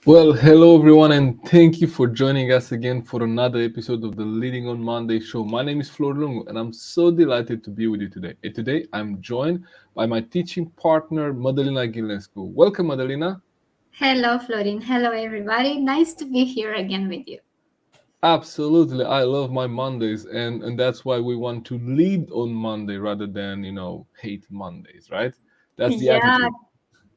Well, hello everyone, and thank you for joining us again for another episode of the Leading on Monday show. My name is Florin Lungu, and I'm so delighted to be with you today. And today, I'm joined by my teaching partner, Madalina Ghinescu. Welcome, Madalina. Hello, Florin. Hello, everybody. Nice to be here again with you. Absolutely, I love my Mondays, and that's why we want to lead on Monday rather than hate Mondays, right? That's the Yeah, attitude.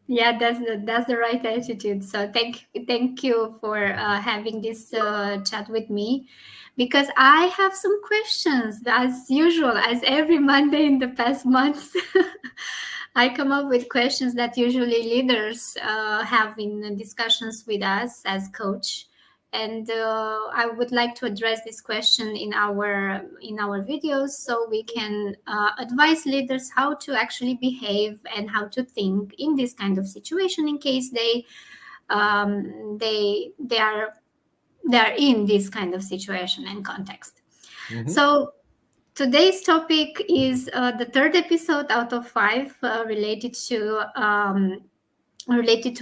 yeah, that's the right attitude. So thank you for having this chat with me, because I have some questions as usual, as every Monday in the past months. I come up with questions that usually leaders have in discussions with us as coach, and I would like to address this question in our videos so we can advise leaders how to actually behave and how to think in this kind of situation in case they are in this kind of situation and context. Mhm. So today's topic is the third episode out of five related to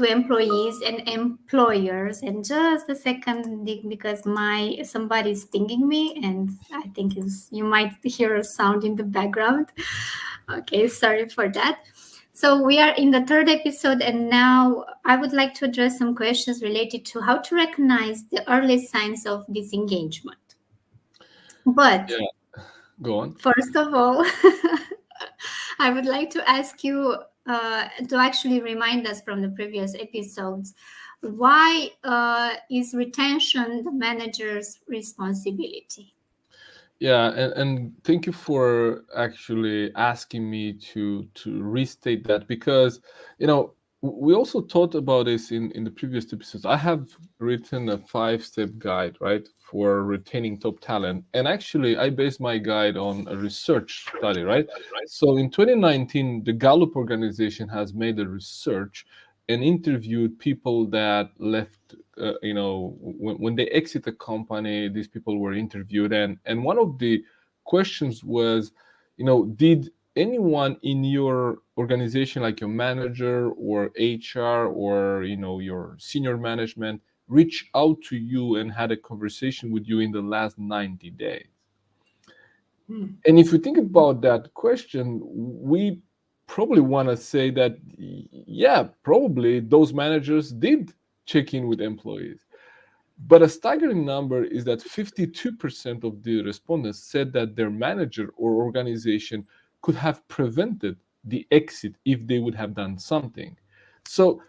employees and employers. And just a second, because my somebody's pinging me, and I think you might hear a sound in the background. Okay, sorry for that. So we are in the third episode, and now I would like to address some questions related to how to recognize the early signs of disengagement. But Yeah, go on. first of all, I would like to ask you to actually remind us from the previous episodes, why is retention the manager's responsibility? Yeah, and thank you for actually asking me to restate that because we also talked about this in the previous episodes. I have written a 5-step guide, right, for retaining top talent, and actually I based my guide on a research study, right? So in 2019, the Gallup organization has made a research and interviewed people that left when they exit a company. These people were interviewed, and one of the questions was, did anyone in your organization, like your manager or HR or your senior management, reach out to you and had a conversation with you in the last 90 days? And if you think about that question, we probably want to say that, yeah, probably those managers did check in with employees. But a staggering number is that 52% of the respondents said that their manager or organization could have prevented the exit if they would have done something. So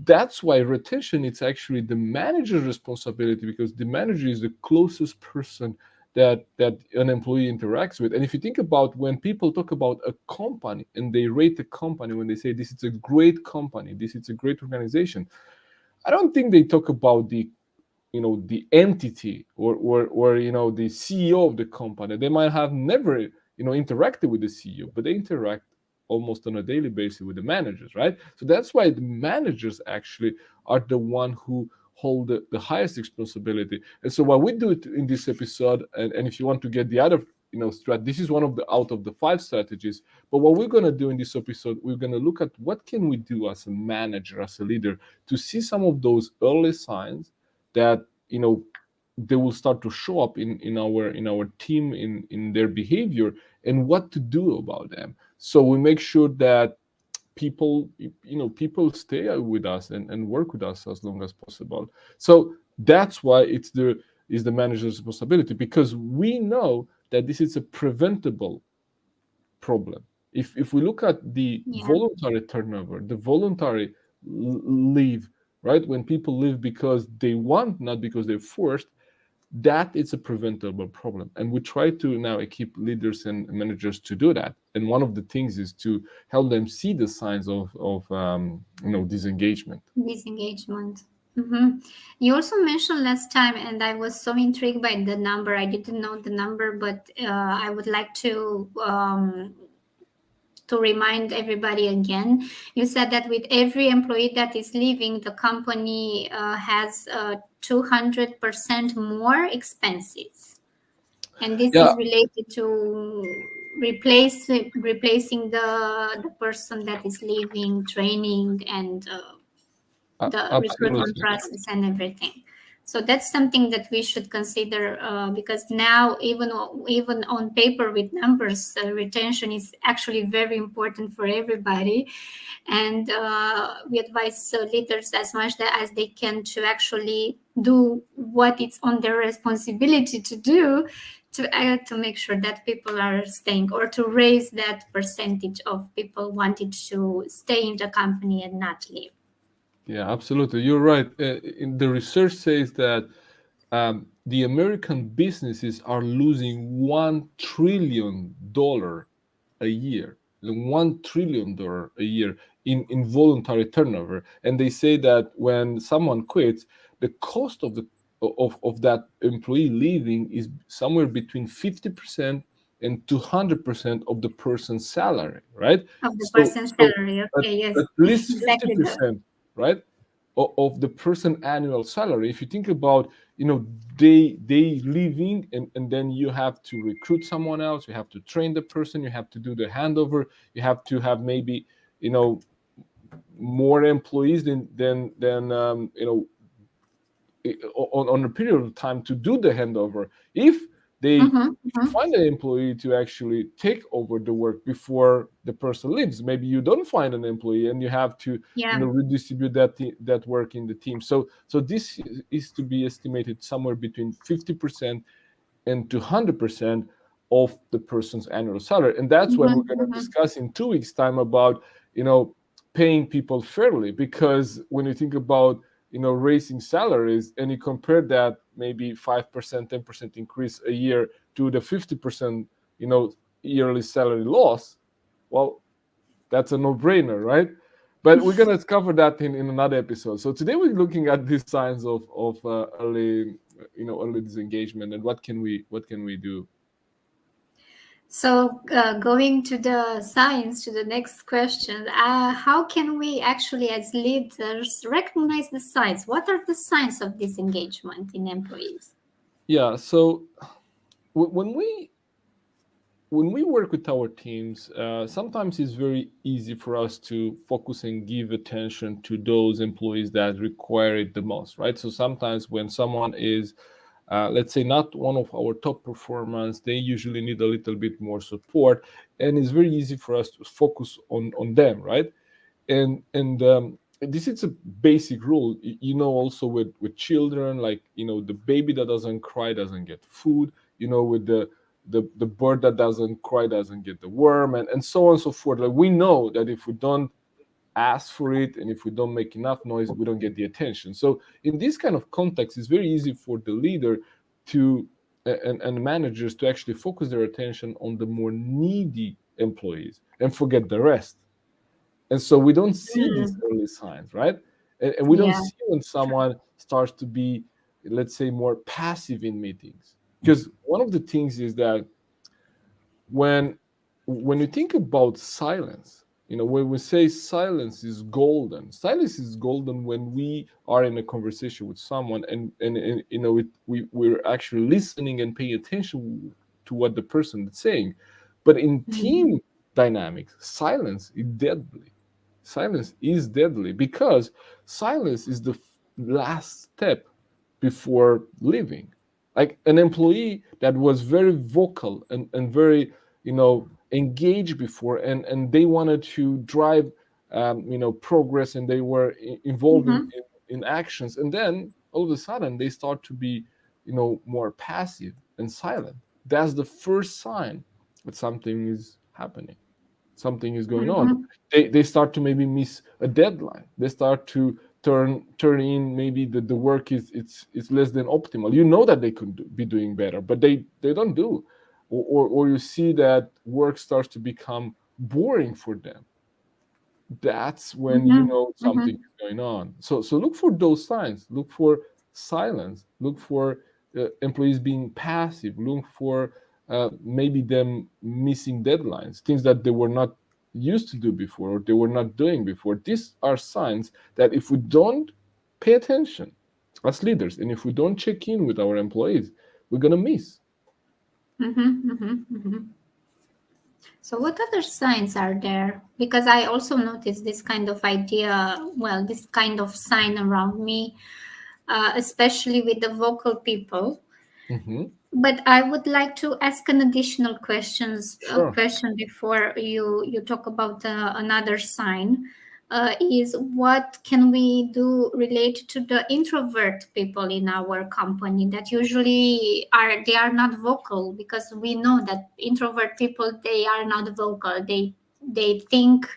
that's why retention is actually the manager's responsibility, because the manager is the closest person that an employee interacts with. And if you think about when people talk about a company and they rate a company, when they say this is a great company, this is a great organization, I don't think they talk about the entity or the CEO of the company. They might have never interacted with the CEO, but they interact almost on a daily basis with the managers, right? So that's why the managers actually are the one who hold the highest responsibility. And so what we do in this episode, and if you want to get the other this is one of the out of the 5 strategies. But what we're going to do in this episode, we're going to look at what can we do as a manager, as a leader, to see some of those early signs that they will start to show up in our team, in their behavior, and what to do about them. So we make sure that people stay with us and work with us as long as possible. So that's why is the manager's responsibility, because we know that this is a preventable problem. If we look at the Yeah. voluntary turnover, the voluntary leave, right, when people leave because they want, not because they're forced, that is a preventable problem. And we try to now equip leaders and managers to do that. And one of the things is to help them see the signs of disengagement. Disengagement. You also mentioned last time, and I was so intrigued by the number. I didn't know the number, but I would like to remind everybody again. You said that with every employee that is leaving, the company has 200% more expenses, and this Yeah, is related to replacing the person that is leaving, training, and the recruitment Absolutely. process and everything. So that's something that we should consider, because now even on paper with numbers, retention is actually very important for everybody, and we advise leaders as much as they can to actually do what it's on their responsibility to do, to make sure that people are staying, or to raise that percentage of people wanting to stay in the company and not leave. Yeah, absolutely. You're right. In the research says that the American businesses are losing $1 trillion a year, $1 trillion a year in voluntary turnover. And they say that when someone quits, the cost of that employee leaving is somewhere between 50% and 200% of the person's salary, right? Of the So person's so salary. at, Okay, yes, at least exactly that. 50%, right? Of the person annual salary. If you think about, they leaving, and then you have to recruit someone else, you have to train the person, you have to do the handover, you have to have maybe, more employees than on a period of time to do the handover. Mm-hmm, If you mm-hmm. find an employee to actually take over the work before the person leaves, maybe you don't find an employee and you have to, Yeah. redistribute that work in the team. So this is to be estimated somewhere between 50% and to 100% of the person's annual salary. And that's what Mm-hmm, we're going to mm-hmm. discuss in 2 weeks time about, paying people fairly. Because when you think about, raising salaries, and you compare that maybe 5%, 10% increase a year to the 50%, yearly salary loss, well, that's a no-brainer, right? But we're gonna cover that in another episode. So today we're looking at these signs of early disengagement, and what can we do. So, going to the science, to the next question, how can we actually, as leaders, recognize the signs? What are the signs of disengagement in employees? Yeah. So when we work with our teams, sometimes it's very easy for us to focus and give attention to those employees that require it the most, right? So sometimes when someone is, let's say, not one of our top performers, they usually need a little bit more support, and it's very easy for us to focus on them, right? And this is a basic rule, also with children, like, the baby that doesn't cry doesn't get food, with the bird that doesn't cry doesn't get the worm, and so on and so forth. Like, we know that if we don't ask for it and if we don't make enough noise, we don't get the attention. So in this kind of context, it's very easy for the leader to and managers to actually focus their attention on the more needy employees and forget the rest. And so we don't see these Mm, early signs, right? And we don't yeah. see when someone starts to be, let's say, more passive in meetings. Because one of the things is that when when you think about silence, when we say silence is golden when we are in a conversation with someone, and we're actually listening and paying attention to what the person is saying. But in Mm-hmm. team dynamics, silence is deadly because silence is the last step before leaving. Like an employee that was very vocal and very, engaged before, and they wanted to drive, progress, and they were involved in, Mm-hmm. in actions, and then all of a sudden they start to be, more passive and silent. That's the first sign that something is happening, something is going on. Mm-hmm. They start to maybe miss a deadline. They start to turn in, maybe the work is it's less than optimal. That they could be doing better, but they don't do. Or you see that work starts to become boring for them. That's when Mm-hmm. something is going on. So look for those signs. Look for silence. Look for employees being passive. Look for maybe them missing deadlines, things that they were not used to do before, or they were not doing before. These are signs that if we don't pay attention as leaders, and if we don't check in with our employees, we're gonna miss. Mm-hmm. Mm-hmm. Mm-hmm. So, what other signs are there? Because I also noticed this kind of idea, well, this kind of sign around me, especially with the vocal people. Hmm. But I would like to ask an additional Sure. question before you talk about another sign. Is what can we do related to the introvert people in our company that usually are not vocal, because we know that introvert people, they are not vocal. They think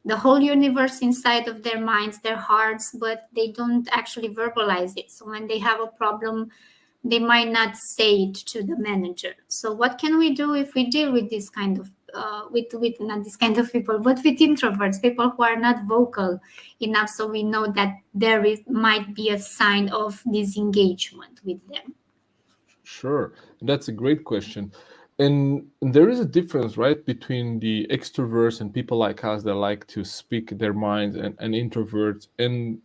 the whole universe inside of their minds, their hearts, but they don't actually verbalize it. So when they have a problem, they might not say it to the manager. So what can we do if we deal with this kind of with not this kind of people, but with introverts, people who are not vocal enough, so we know that there is might be a sign of disengagement with them. Sure, that's a great question. And there is a difference, right, between the extroverts and people like us that like to speak their minds, and introverts. And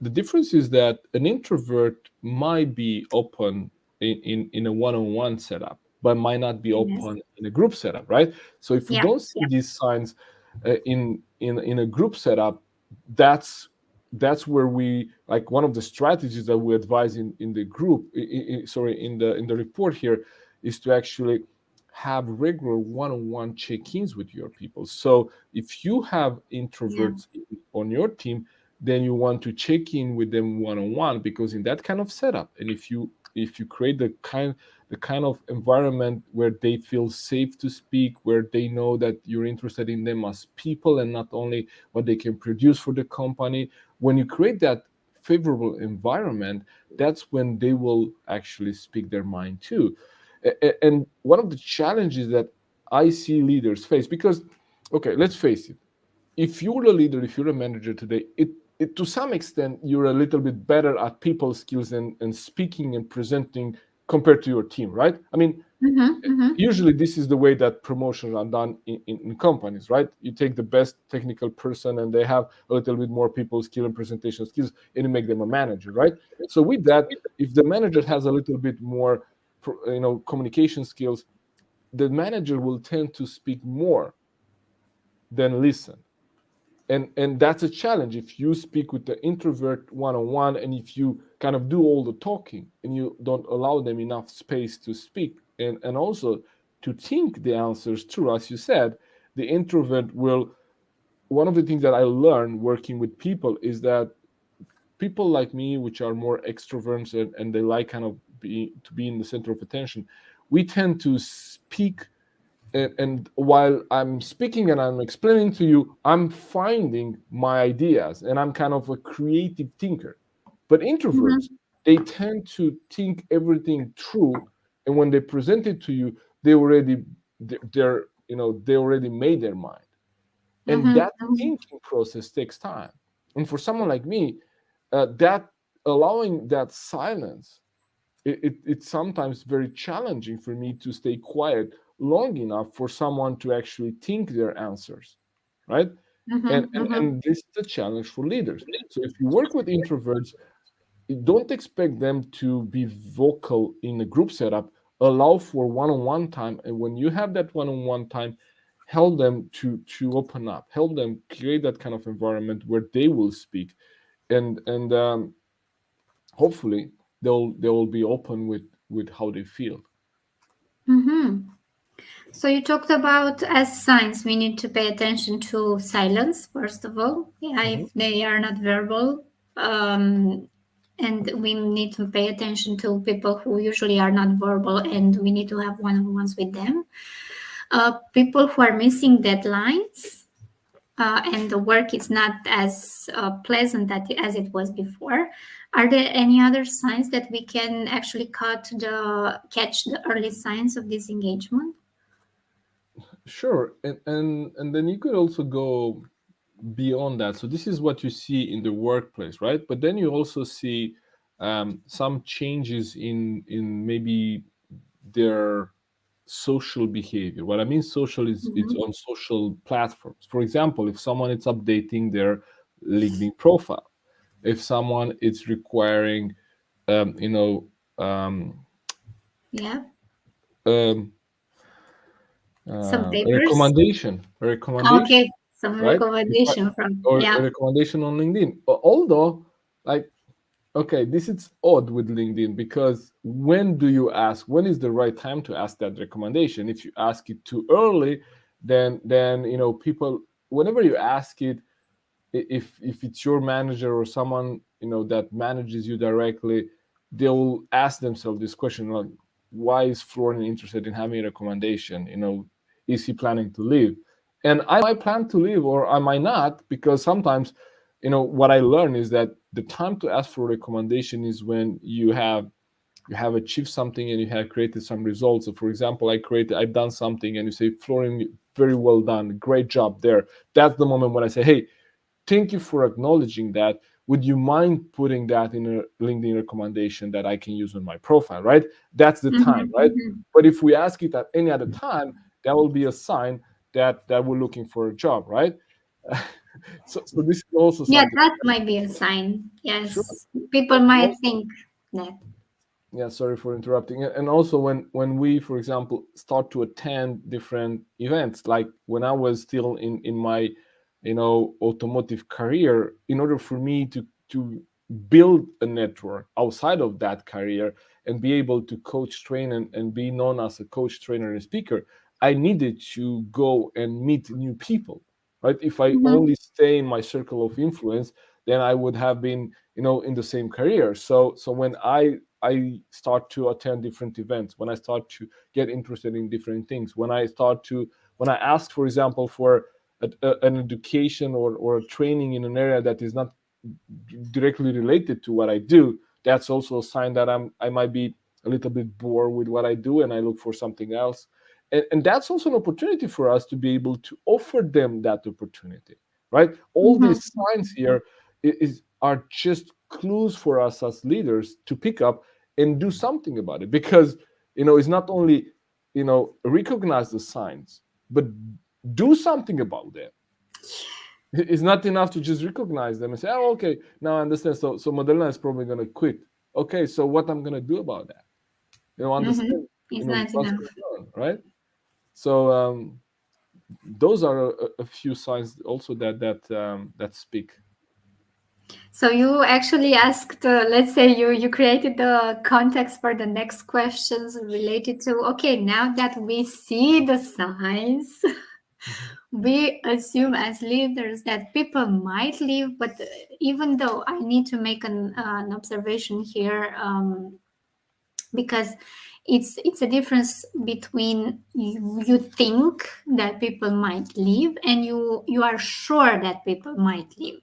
the difference is that an introvert might be open in a one-on-one setup, but might not be Yes. open in a group setup, right? So if we Yeah. don't see these signs in a group setup, that's that's where we, like, one of the strategies that we advise in the group, sorry, in the report here, is to actually have regular one-on-one check-ins with your people. So if you have Yeah. introverts on your team, then you want to check in with them one-on-one, because in that kind of setup, and if you create the kind of environment where they feel safe to speak, where they know that you're interested in them as people and not only what they can produce for the company, when you create that favorable environment, that's when they will actually speak their mind too. And one of the challenges that I see leaders face, because, okay, let's face it, if you're a leader, if you're a manager today, it to some extent you're a little bit better at people skills and speaking and presenting compared to your team, right? I mean, Mm-hmm, mm-hmm, usually this is the way that promotions are done in companies, right? You take the best technical person and they have a little bit more people skill and presentation skills, and you make them a manager, right? So with that, if the manager has a little bit more communication skills, the manager will tend to speak more than listen. And that's a challenge if you speak with the introvert one-on-one, and if you kind of do all the talking and you don't allow them enough space to speak, and also to think the answers through, as you said, the introvert will. One of the things that I learned working with people is that people like me, which are more extroverts, and they like kind of be in the center of attention, we tend to speak, and while I'm speaking and I'm explaining to you, I'm finding my ideas and I'm kind of a creative thinker. But introverts, mm-hmm, they tend to think everything through, and when they present it to you, they already they already made their mind, and mm-hmm, that thinking process takes time. And for someone like me, that allowing that silence, it's sometimes very challenging for me to stay quiet long enough for someone to actually think their answers, right? and mm-hmm, and, mm-hmm, and this is a challenge for leaders. So if you work with introverts, don't expect them to be vocal in a group setup. Allow for one-on-one time, and when you have that one-on-one time, help them to open up, help them create that kind of environment where they will speak, and hopefully they will be open with how they feel. mm-hmm. So you talked about as signs we need to pay attention to silence first of all. Yeah, Mhm. if they are not verbal, um, and we need to pay attention to people who usually are not verbal, and we need to have one-on-ones with them. People who are missing deadlines, and the work is not as pleasant as it was before. Are there any other signs that we can actually catch the early signs of disengagement? Sure, and then you could also go beyond that. So this is what you see in the workplace, right? But then you also see some changes in maybe their social behavior. What I mean social is it's Mhm. on social platforms. For example, if someone is updating their LinkedIn profile, if someone is requiring, um, you know, um, Yeah. um, Some a papers. recommendation, Okay, some right? If I, recommendation from, or a yeah. recommendation on LinkedIn. Although, like, okay, this is odd with LinkedIn because when do you ask? When is the right time to ask that recommendation? If you ask it too early, then people. Whenever you ask it, if it's your manager or someone that manages you directly, they'll ask themselves this question, like, why is Florin interested in having a recommendation? Is he planning to leave? And I might plan to leave or I might not, because sometimes what I learned is that the time to ask for a recommendation is when you have achieved something and you have created some results. So for example, I've done something and you say, Florin, very well done, great job there. That's the moment when I say, hey, thank you for acknowledging that. Would you mind putting that in a LinkedIn recommendation that I can use on my profile, right? That's the time, Mhm, right? mhm. But if we ask it at any other time, that will be a sign that we're looking for a job, right? So this is also Yeah, something. that might be a sign. Sure. Yes, people And might also, think that. yeah, sorry for interrupting. And also when we, for example, start to attend different events, like when I was still in my automotive career, in order for me to build a network outside of that career and be able to coach, train, and be known as a coach, trainer, and speaker, I needed to go and meet new people, right? If I Mhm, only stay in my circle of influence, then I would have been in the same career. So when I start to attend different events, when I start to get interested in different things, when I ask, for example, for an education or a training in an area that is not directly related to what I do, that's also a sign that I might be a little bit bored with what I do and I look for something else. And that's also an opportunity for us to be able to offer them that opportunity, right? All mhm. these signs here are just clues for us as leaders to pick up and do something about it, because it's not only recognize the signs, but do something about them. It's not enough to just recognize them and say, oh, okay, now I understand. So Madalina is probably going to quit. Okay, so what I'm going to do about that? Mhm. Understand It's not what's enough. going on, right? So those are a few signs also that speak. So you actually asked, let's say you created the context for the next questions related to, okay, now that we see the signs, Mhm. we assume as leaders that people might leave, but even though I need to make an observation here, because it's a difference between you think that people might leave and you are sure that people might leave.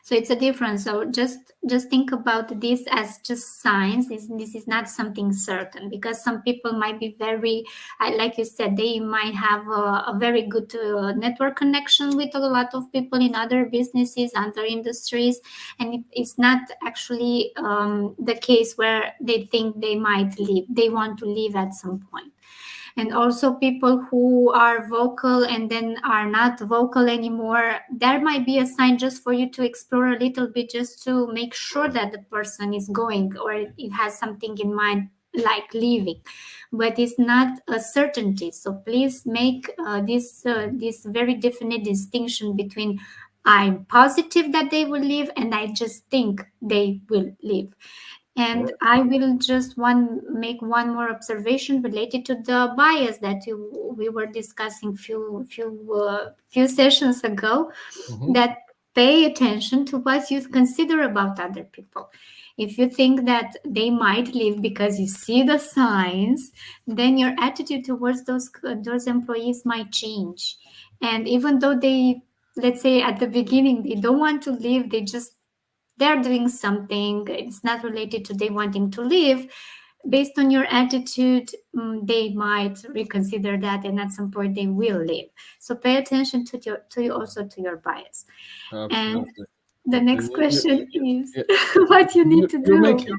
So it's a difference. So just think about this as just signs. This is not something certain, because some people might be very, like you said, they might have a very good network connection with a lot of people in other businesses, other industries, and it's not actually the case where they think they might leave, they want to leave at some point. And also people who are vocal and then are not vocal anymore, there might be a sign just for you to explore a little bit, just to make sure that the person is going or it has something in mind, like leaving, but it's not a certainty. So please make this very definite distinction between I'm positive that they will leave and I just think they will leave. Yeah. And I will just make one more observation related to the bias that we were discussing few sessions ago. Hmm. That pay attention to what you consider about other people. If you think that they might leave because you see the signs, then your attitude towards those employees might change. And even though they, let's say at the beginning, they don't want to leave, they're doing something, it's not related to they wanting to leave, based on your attitude, they might reconsider that and at some point they will leave. So pay attention to your bias. And Absolutely. the And next question is yeah, what you need to you're do. making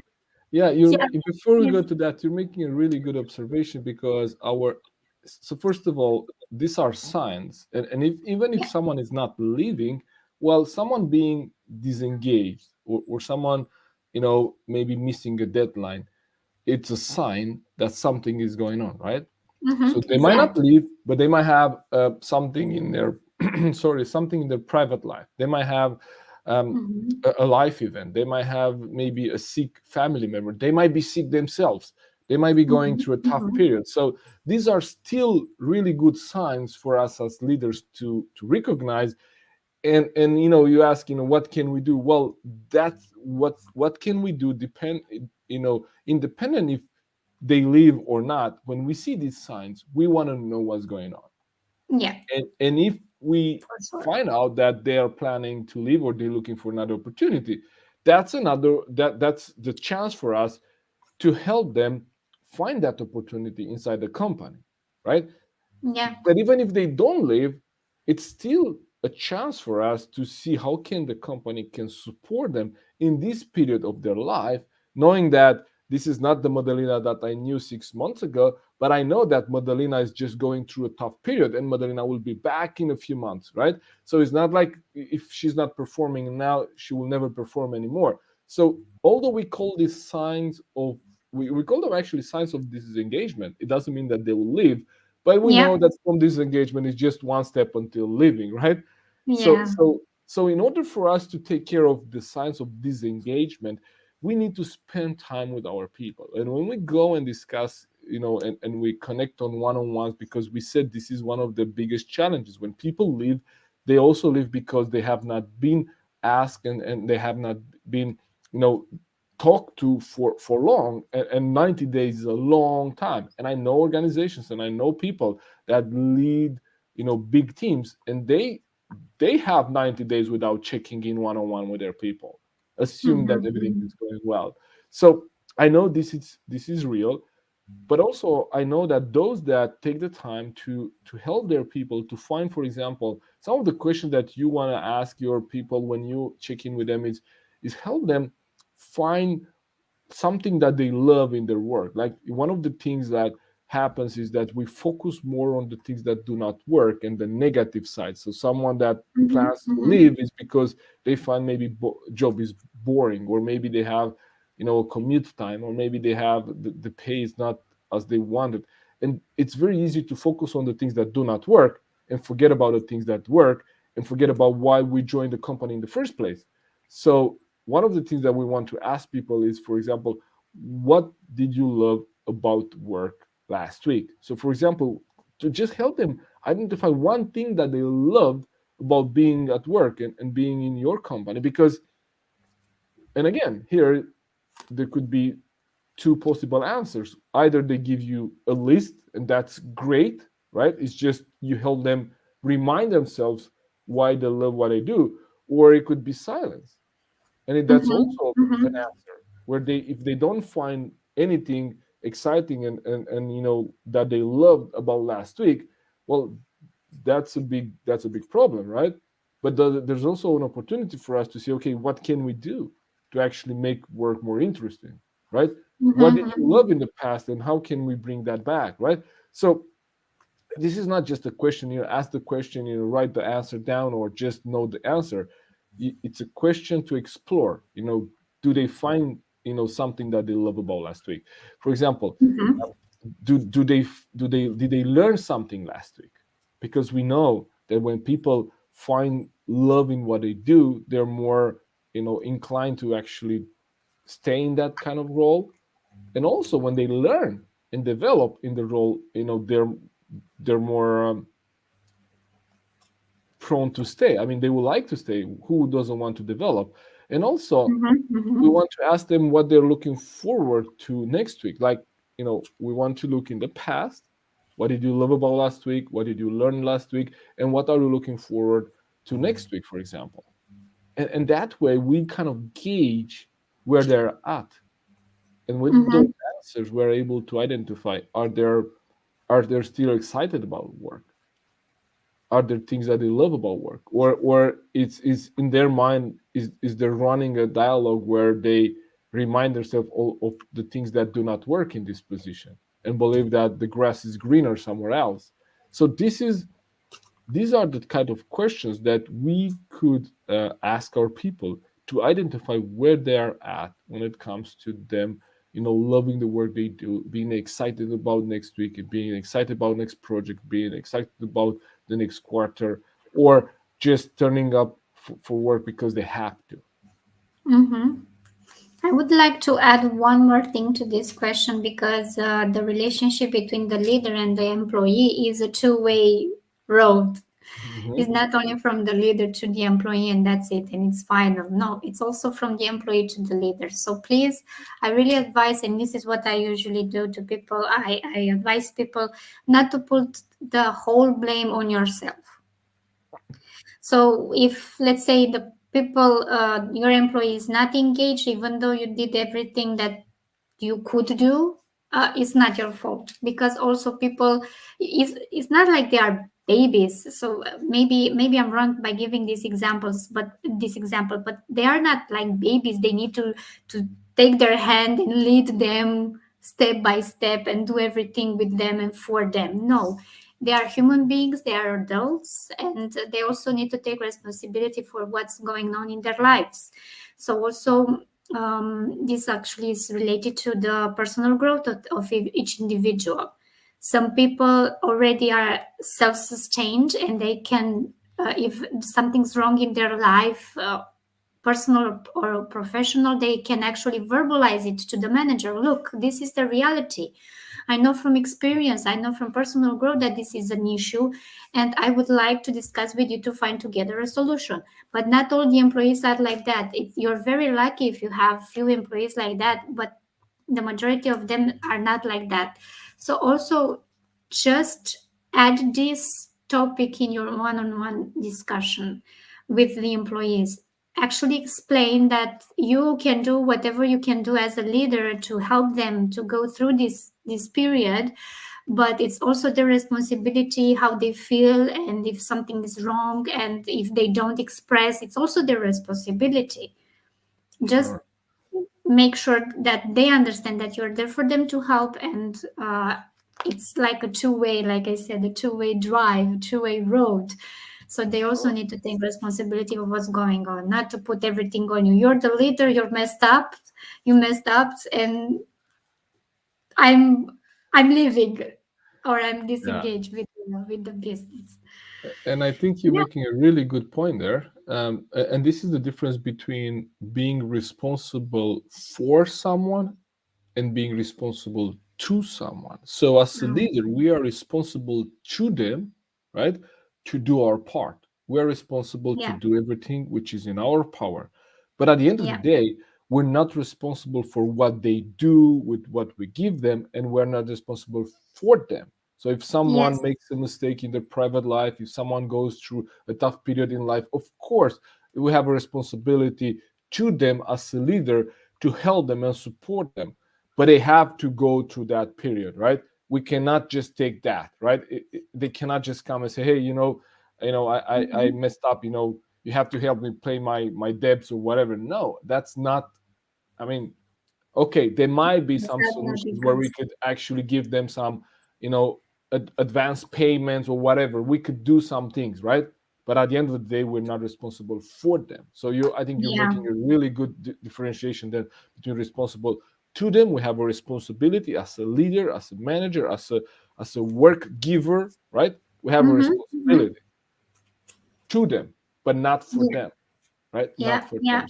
yeah Yeah, you before we yeah, go to that, you're making a really good observation, because first of all, these are signs, and even if yeah. someone is not leaving, well, someone being disengaged, or someone maybe missing a deadline, it's a sign that something is going on, right? So they might not Exactly. leave, but they might have something in their sorry, something in their private life. They might have um, Mm-hmm. a life event. They might have maybe a sick family member. They might be sick themselves. They might be going Mm-hmm. through a tough Mm-hmm. period. So these are still really good signs for us as leaders to recognize. And you ask, what can we do? Well, that's what can we do, independent if they leave or not. When we see these signs, we want to know what's going on. Yeah, And if we for sure. find out that they are planning to leave or they're looking for another opportunity, that's the chance for us to help them find that opportunity inside the company, right? Yeah. But even if they don't leave, it's still a chance for us to see how can the company can support them in this period of their life, knowing that this is not the Madalina that I knew 6 months ago, but I know that Madalina is just going through a tough period and Madalina will be back in a few months, right? So it's not like if she's not performing now, she will never perform anymore. So although we call these signs of we call them actually signs of disengagement, it doesn't mean that they will leave, but we Yeah. know that from disengagement is just one step until leaving, right? so Yeah. so so in order for us to take care of the signs of disengagement, we need to spend time with our people. And when we go and discuss, and we connect on one-on-ones, because we said this is one of the biggest challenges. When people leave, they also leave because they have not been asked, and they have not been, you know talked to for long. And 90 days is a long time. And I know organizations and I know people that lead, big teams, and they have 90 days without checking in one-on-one with their people, assume that everything Mm-hmm. is going well. So I know this is real, but also I know that those that take the time to help their people to find, for example, some of the questions that you want to ask your people when you check in with them is help them find something that they love in their work. Like, one of the things that happens is that we focus more on the things that do not work and the negative side. So someone that Mm-hmm. plans to Mm-hmm. leave is because they find maybe job is boring, or maybe they have, a commute time, or maybe they have the pay is not as they wanted. And it's very easy to focus on the things that do not work and forget about the things that work, and forget about why we joined the company in the first place. So one of the things that we want to ask people is, for example, what did you love about work last week? So, for example, to just help them identify one thing that they loved about being at work and being in your company. Because, and again, here there could be two possible answers. Either they give you a list, and that's great, right? It's just you help them remind themselves why they love what they do, or it could be silence. That's Mm-hmm. also an Mm-hmm. answer, where they, if they don't find anything exciting and that they loved about last week, well, that's a big problem, right? But there's also an opportunity for us to say, okay, what can we do to actually make work more interesting, right? What did you Mm-hmm. love in the past, and how can we bring that back, right? So this is not just a question. You ask the question, write the answer down, or just know the answer. It's a question to explore. Do they find something that they love about last week? For example, Mm-hmm. do they did they learn something last week? Because we know that when people find love in what they do, they're more inclined to actually stay in that kind of role. And also when they learn and develop in the role, they're more prone to stay. I mean, they would like to stay. Who doesn't want to develop? And also, we Mm-hmm. want to ask them what they're looking forward to next week. Like, we want to look in the past. What did you love about last week? What did you learn last week? And what are you looking forward to next week, for example? And that way, we kind of gauge where they're at. And with those Mm-hmm. answers, we're able to identify, are they still excited about work? Are there things that they love about work, or it's is in their mind, is they're running a dialogue where they remind themselves all of the things that do not work in this position and believe that the grass is greener somewhere else. So these are the kind of questions that we could ask our people to identify where they are at when it comes to them loving the work they do, being excited about next week, and being excited about next project, being excited about the next quarter, or just turning up for work because they have to. Mm-hmm. I would like to add one more thing to this question because the relationship between the leader and the employee is a two-way road. It's Hmm. not only from the leader to the employee and that's it and it's final. No, it's also from the employee to the leader. So please, I really advise, and this is what I usually do to people, I advise people not to put the whole blame on yourself. So if let's say the people, your employee is not engaged, even though you did everything that you could do, it's not your fault because also people, it's not like they are babies. So maybe I'm wrong by giving these examples, but this example, but they are not like babies. They need to take their hand and lead them step by step and do everything with them and for them. No, they are human beings, they are adults, and they also need to take responsibility for what's going on in their lives. So also, this actually is related to the personal growth of each individual. Some people already are self-sustained and they can, if something's wrong in their life, personal or professional, they can actually verbalize it to the manager. Look, this is the reality. I know from experience, I know from personal growth that this is an issue, and I would like to discuss with you to find together a solution. But not all the employees are like that. You're very lucky if you have few employees like that, but the majority of them are not like that. So also just add this topic in your one-on-one discussion with the employees. Actually explain that you can do whatever you can do as a leader to help them to go through this period, but it's also their responsibility how they feel, and if something is wrong and if they don't express, it's also their responsibility. Just Sure. make sure that they understand that you're there for them to help, and it's like a two-way, like I said, a two-way drive, two-way road. So they also Sure. need to take responsibility of what's going on, not to put everything on you. You're the leader, you're messed up, you messed up, and i'm I'm leaving, or I'm Yeah. disengaged with the business. And I think you're Yeah, making a really good point there. And this is the difference between being responsible for someone and being responsible to someone. So, as a leader, we are responsible to them, right? To do our part. We are responsible to yeah, do everything which is in our power. But at the end of the yeah, day, we're not responsible for what they do with what we give them, and we're not responsible for them. So, if someone yes, makes a mistake in their private life, if someone goes through a tough period in life, of course, we have a responsibility to them as a leader to help them and support them, but they have to go through that period, right? We cannot just take that, right? They cannot just come and say, hey, I hmm, messed up, you have to help me pay my debts or whatever. No, that's not. I mean, okay, there might be that's some not the solutions where we concept. could actually give them some, you know, advanced payments or whatever. We could do some things, right? But at the end of the day, we're not responsible for them. So I think you're Yeah. making a really good differentiation there between responsible to them. We have a responsibility as a leader, as a manager, as a work giver, right? We have a Mm-hmm. Mm-hmm. responsibility to them, but not for Yeah. them, right? Not Yeah. for Yeah. them.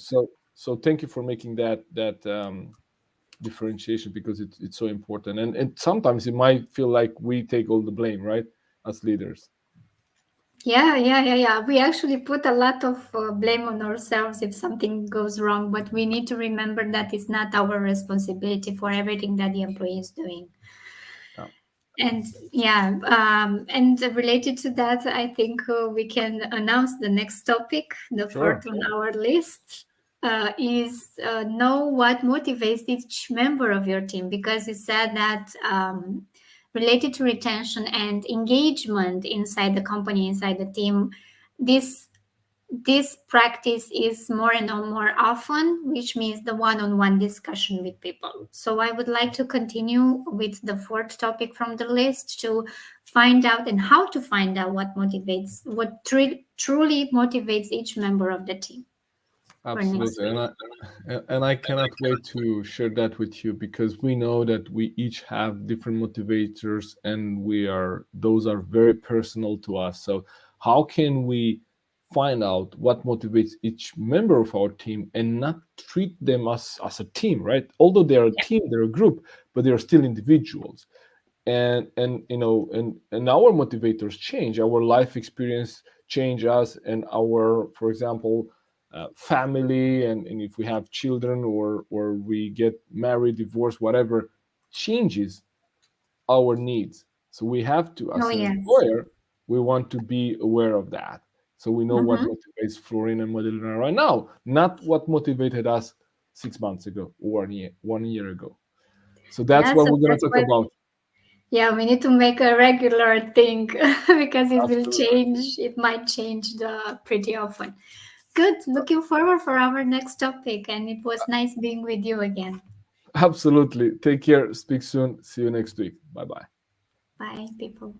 So thank you for making that differentiation, because it's so important, and sometimes it might feel like we take all the blame, right, as leaders. Yeah, yeah, yeah, yeah. We actually put a lot of blame on ourselves if something goes wrong, but we need to remember that it's not our responsibility for everything that the employee is doing. Yeah. And yeah, and related to that, I think we can announce the next topic, the Sure. fourth on our list. Is know what motivates each member of your team, because you said that related to retention and engagement inside the company, inside the team, this this practice is more and more often, which means the one-on-one discussion with people. So I would like to continue with the fourth topic from the list to find out and how to find out what motivates, what truly motivates each member of the team. for next Absolutely, week. and I cannot wait to share that with you because we know that we each have different motivators, and we are those are very personal to us. So how can we find out what motivates each member of our team and not treat them as a team, right? Although they are a Yeah. team, they're a group, but they are still individuals. And and our motivators change, our life experience change us, and our, for example, family, and if we have children, or we get married, divorced, whatever, changes our needs. So we have to, Oh as an yes. employer, we want to be aware of that, so we know what Mm-hmm. motivates Florin and Madalina right now, not what motivated us 6 months ago or 1 year ago. So that's Yeah, what so we're going that's to talk why, about. yeah, we need to make a regular thing because it will Absolutely. change. It might change the pretty often. Good. Looking forward for our next topic, and it was nice being with you again. Absolutely. Take care. Speak soon. See you next week. Bye bye. Bye, people.